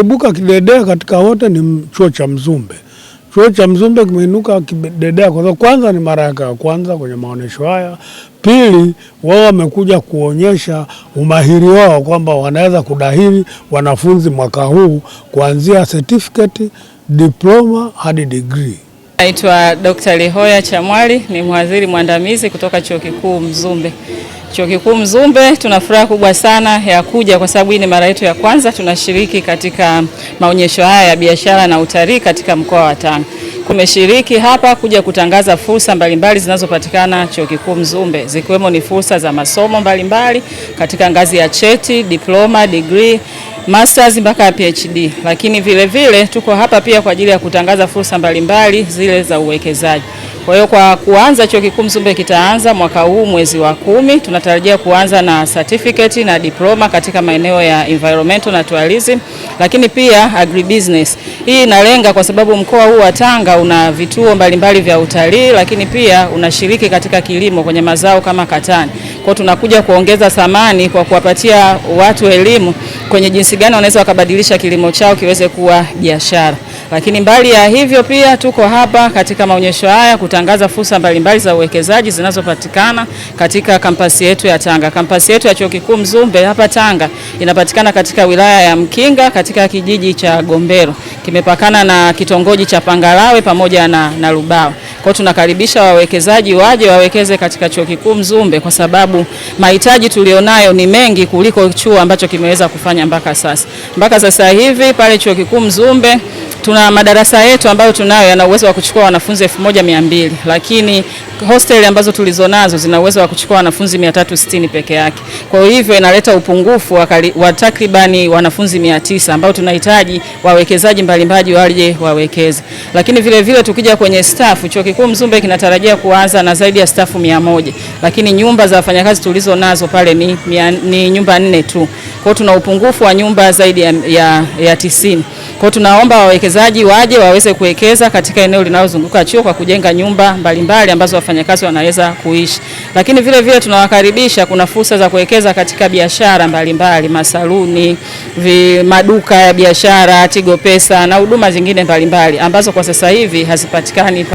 Ibuka kidedea katika wote ni chuo cha Mzumbe. Chuo cha Mzumbe kimeinuka kidedea kwa sababu kwanza ni mara yake ya kwanza kwenye maonesho haya. Pili, wao wamekuja kuonyesha umahiri wao kwamba wanaweza kudahili wanafunzi mwaka huu kuanzia certificate, diploma hadi degree. Naitwa Dr. Lihoya Chamwali, ni mhadhiri mwandamizi kutoka Chuo Kikuu Mzumbe. Chuo Kikuu Mzumbe tuna furaha kubwa sana ya kuja kwa sababu hii ni mara yetu ya kwanza tunashiriki katika maonyesho haya ya biashara na utalii katika mkoa wa Tanga. Kumeshiriki hapa kuja kutangaza fursa mbalimbali zinazopatikana Chuo Kikuu Mzumbe, zikiwemo ni fursa za masomo mbalimbali katika ngazi ya cheti, diploma, degree, masters mpaka PhD. Lakini vile vile tuko hapa pia kwa ajili ya kutangaza fursa mbalimbali zile za uwekezaji. Kwa hiyo kwa kuanza Chuo Kikuu Mzumbe kitaanza mwaka huu mwezi wa 10. Tunatarajia kuanza na certificate na diploma katika maeneo ya environmental na tourism, lakini pia agribusiness. Hii inalenga kwa sababu mkoa huu wa Tanga una vituo mbalimbali vya utalii, lakini pia unashiriki katika kilimo kwenye mazao kama katani. Kwa tunakuja kuongeza thamani kwa kuwapatia watu elimu kwenye jinsi gani wanaweza wakabadilisha kilimo chao kiweze kuwa biashara. Lakini mbali ya hivyo pia tuko hapa katika maonyesho haya kutangaza fursa mbalimbali za uwekezaji zinazopatikana katika kampasi yetu ya Tanga. Kampasi yetu ya Chuo Kikuu Mzumbe hapa Tanga inapatikana katika wilaya ya Mkinga katika kijiji cha Gombero. Kimepakana na kitongoji cha Pangalawe pamoja na Lubawa. Kwa tunakaribisha wawekezaji waje wawekeze katika Chuo Kikuu Mzumbe kwa sababu mahitaji tulionayo ni mengi kuliko chuo ambacho kimeweza kufanya mpaka sasa. Mpaka sasa hivi pale Chuo Kikuu Mzumbe tuna madarasa yetu ambayo tunayo yana uwezo wa kuchukua wanafunzi 1200, lakini hostel ambazo tulizonazo zina uwezo wa kuchukua wanafunzi 360 peke yake. Kwa hivyo inaleta upungufu wa takribani wanafunzi 900 ambao tunahitaji wawekezaji mbalimbali waje wawekeze. Lakini vile vile tukija kwenye staff, Chuo Kikuu Mzumbe kinatarajia kuanza na zaidi ya staff 100, lakini nyumba za wafanyakazi tulizonazo pale ni nyumba 4 tu. Kwa tuna upungufu wa nyumba zaidi ya 90. Kwa tunaomba wawekezaji waje waweze kuwekeza katika eneo linalozunguka chuo kwa kujenga nyumba mbalimbali ambazo wafanyakazi wanaweza kuishi. Lakini vile vile tunawakaribisha, kuna fursa za kuwekeza katika biashara mbalimbali, masaluni, maduka ya biashara, Tigo Pesa na huduma zingine mbalimbali ambazo kwa sasa hivi hazipatikani.